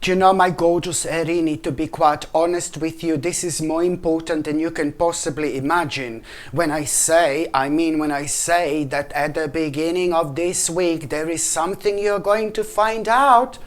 Do you know, my gorgeous Erini, to be quite honest with you, this is more important than you can possibly imagine. When I say that at the beginning of this week, there is something you're going to find out.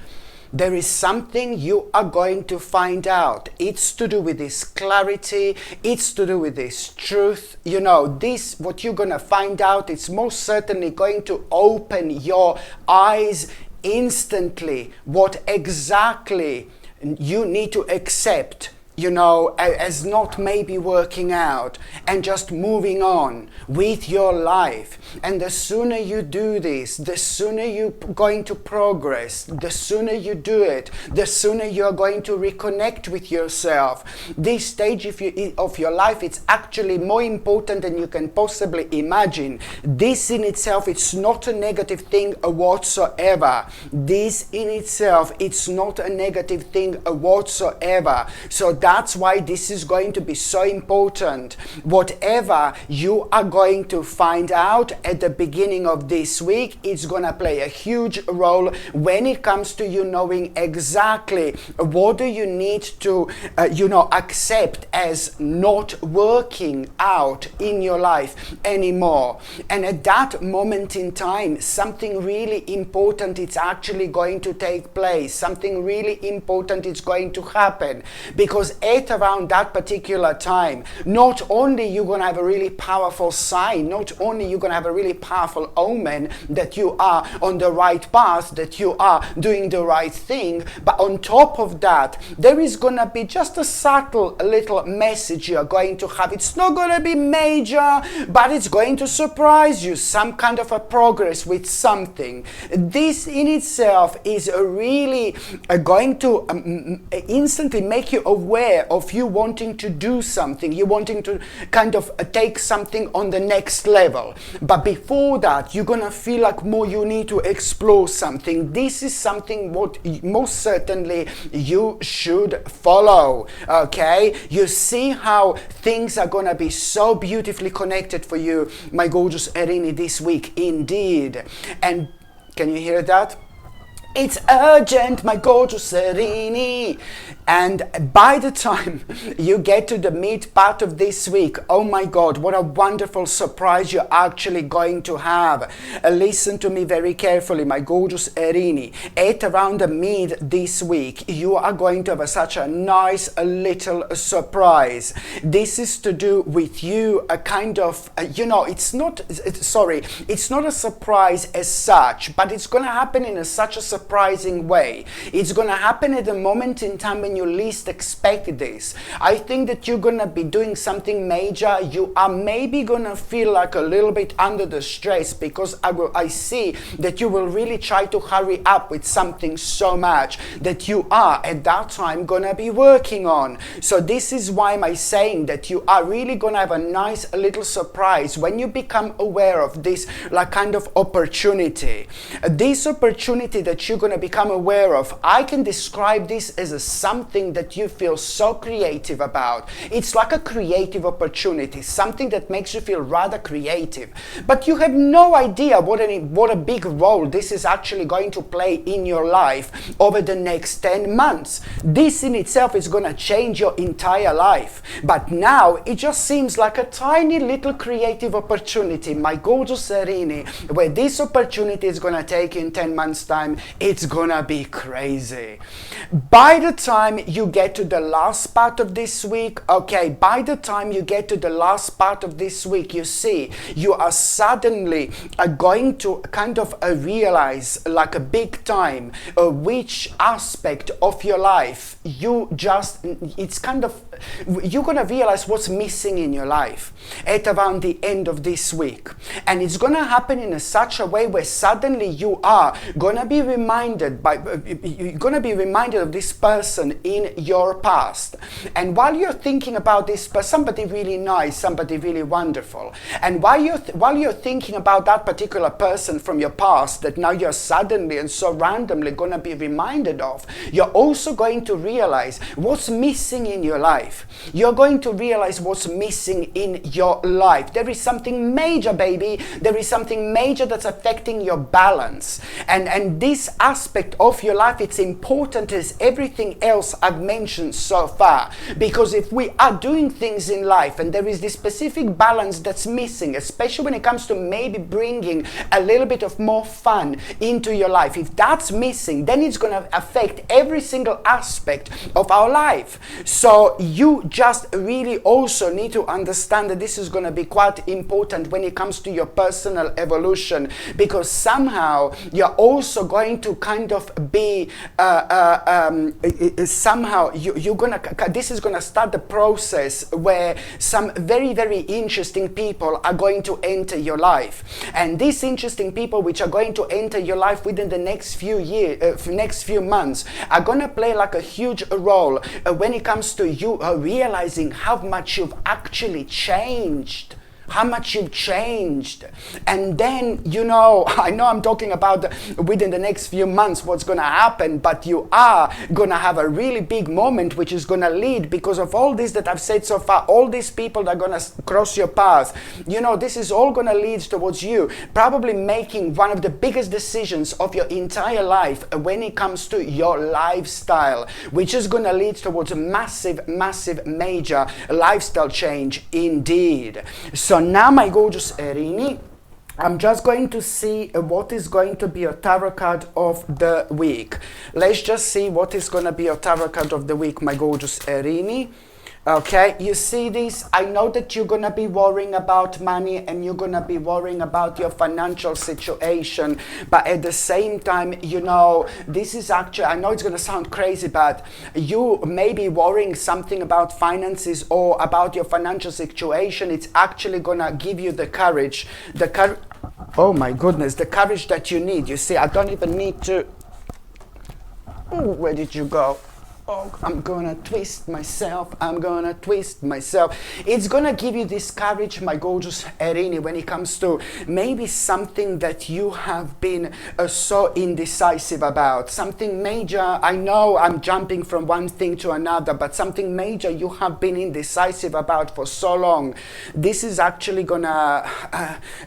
There is something you are going to find out. It's to do with this clarity. It's to do with this truth. You know, this, what you're going to find out, it's most certainly going to open your eyes instantly. What exactly you need to accept, you know, as not maybe working out, and just moving on with your life. And the sooner you do this, the sooner you're going to progress. The sooner you do it, the sooner you're going to reconnect with yourself. This stage of your life, it's actually more important than you can possibly imagine. This in itself, it's not a negative thing whatsoever. This in itself, it's not a negative thing whatsoever. So that's why this is going to be so important. Whatever you are going to find out at the beginning of this week, it's going to play a huge role when it comes to you knowing exactly what do you need to, accept as not working out in your life anymore. And at that moment in time, something really important is actually going to take place. Something really important is going to happen, because at around that particular time, not only you're going to have a really powerful sign, not only you're going to have a really powerful omen that you are on the right path, that you are doing the right thing, but on top of that, there is going to be just a subtle little message you're going to have. It's not going to be major, but it's going to surprise you, some kind of a progress with something. This in itself is really going to instantly make you aware of you wanting to do something, you wanting to kind of take something on the next level. But before that, you're gonna feel like more you need to explore something. This is something what most certainly you should follow. Okay, you see how things are gonna be so beautifully connected for you, my gorgeous Erini, this week indeed. And can you hear that? It's urgent, my gorgeous Erini. And by the time you get to the mid part of this week, oh my God, what a wonderful surprise you're actually going to have. Listen to me very carefully, my gorgeous Erini. At around the mid this week, you are going to have such a nice little surprise. This is to do with you, a kind of, it's not a surprise as such, but it's going to happen in such a surprising way. It's going to happen at the moment in time when you least expect this. I think that you're going to be doing something major. You are maybe going to feel like a little bit under the stress, because I see that you will really try to hurry up with something so much that you are at that time going to be working on. So this is why I'm saying that you are really going to have a nice little surprise when you become aware of this like kind of opportunity. This opportunity that you're going to become aware of, I can describe this as something that you feel so creative about. It's like a creative opportunity, something that makes you feel rather creative, but you have no idea what a big role this is actually going to play in your life over the next 10 months. This in itself is going to change your entire life, but now it just seems like a tiny little creative opportunity, my gorgeous Erini, where this opportunity is going to take in 10 months time. It's gonna be crazy. By the time you get to the last part of this week, you see, you are suddenly going to kind of realize like a big time which aspect of your life you're gonna realize what's missing in your life at around the end of this week. And it's gonna happen in such a way where suddenly you are gonna be reminded of this person in your past. And while you're thinking about this, but somebody really nice, somebody really wonderful, and while you're thinking about that particular person from your past that now you're suddenly and so randomly going to be reminded of, you're also going to realize what's missing in your life. You're going to realize what's missing in your life. There is something major, baby. There is something major that's affecting your balance. And this aspect of your life, it's important as everything else I've mentioned so far. Because if we are doing things in life and there is this specific balance that's missing, especially when it comes to maybe bringing a little bit of more fun into your life, if that's missing, then it's going to affect every single aspect of our life. So you just really also need to understand that this is going to be quite important when it comes to your personal evolution, because somehow you're also going to kind of be somehow you're gonna, this is gonna start the process where some very, very interesting people are going to enter your life. And these interesting people which are going to enter your life within the next few years, next few months, are going to play like a huge role when it comes to you realizing how much you've actually changed. How much you've changed. And then, you know, I know I'm talking about within the next few months what's going to happen, but you are going to have a really big moment which is going to lead, because of all this that I've said so far, all these people that are going to cross your path, you know, this is all going to lead towards you probably making one of the biggest decisions of your entire life when it comes to your lifestyle, which is going to lead towards a massive, massive, major lifestyle change indeed. So now, my gorgeous Erini, I'm just going to see what is going to be your tarot card of the week. Let's just see what is going to be your tarot card of the week, my gorgeous Erini. Okay, you see this? I know that you're going to be worrying about money and you're going to be worrying about your financial situation, but at the same time, you know, this is actually, I know it's going to sound crazy, but you may be worrying something about finances or about your financial situation. It's actually going to give you the courage, oh my goodness, the courage that you need. You see, I don't even need to, ooh, where did you go? Oh, I'm gonna twist myself. It's gonna give you this courage, my gorgeous Erini, when it comes to maybe something that you have been so indecisive about. Something major. I know I'm jumping from one thing to another, but something major you have been indecisive about for so long. This is actually gonna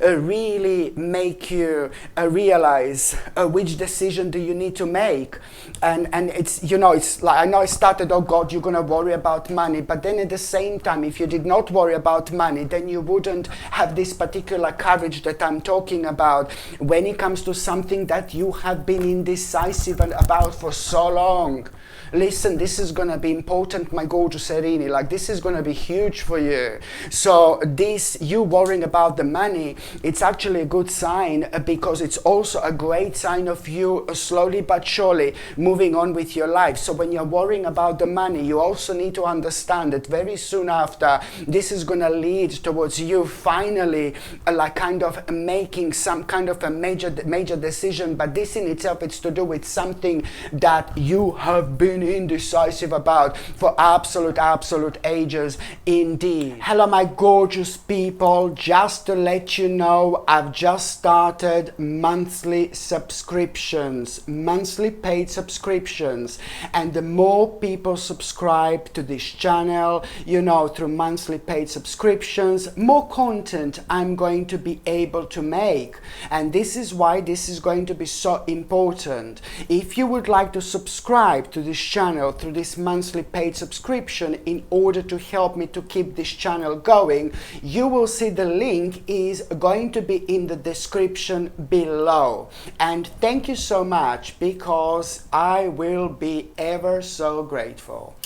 really make you realize which decision do you need to make. And it's, you know, it's like, I know I started, oh God, you're going to worry about money. But then at the same time, if you did not worry about money, then you wouldn't have this particular courage that I'm talking about when it comes to something that you have been indecisive about for so long. Listen, this is going to be important, my gorgeous Erini. Like, this is going to be huge for you. So this, you worrying about the money, it's actually a good sign, because it's also a great sign of you slowly but surely moving on with your life. So when you're worrying about the money, you also need to understand that very soon after, this is going to lead towards you finally like kind of making some kind of a major decision. But this in itself, it's to do with something that you have been indecisive about for absolute ages indeed. Hello, my gorgeous people. Just to let you know, I've just started monthly subscriptions, monthly paid subscriptions, and the more people subscribe to this channel, you know, through monthly paid subscriptions, more content I'm going to be able to make. And this is why this is going to be so important. If you would like to subscribe to this channel through this monthly paid subscription in order to help me to keep this channel going, you will see the link is going to be in the description below. And thank you so much, because I will be ever so grateful.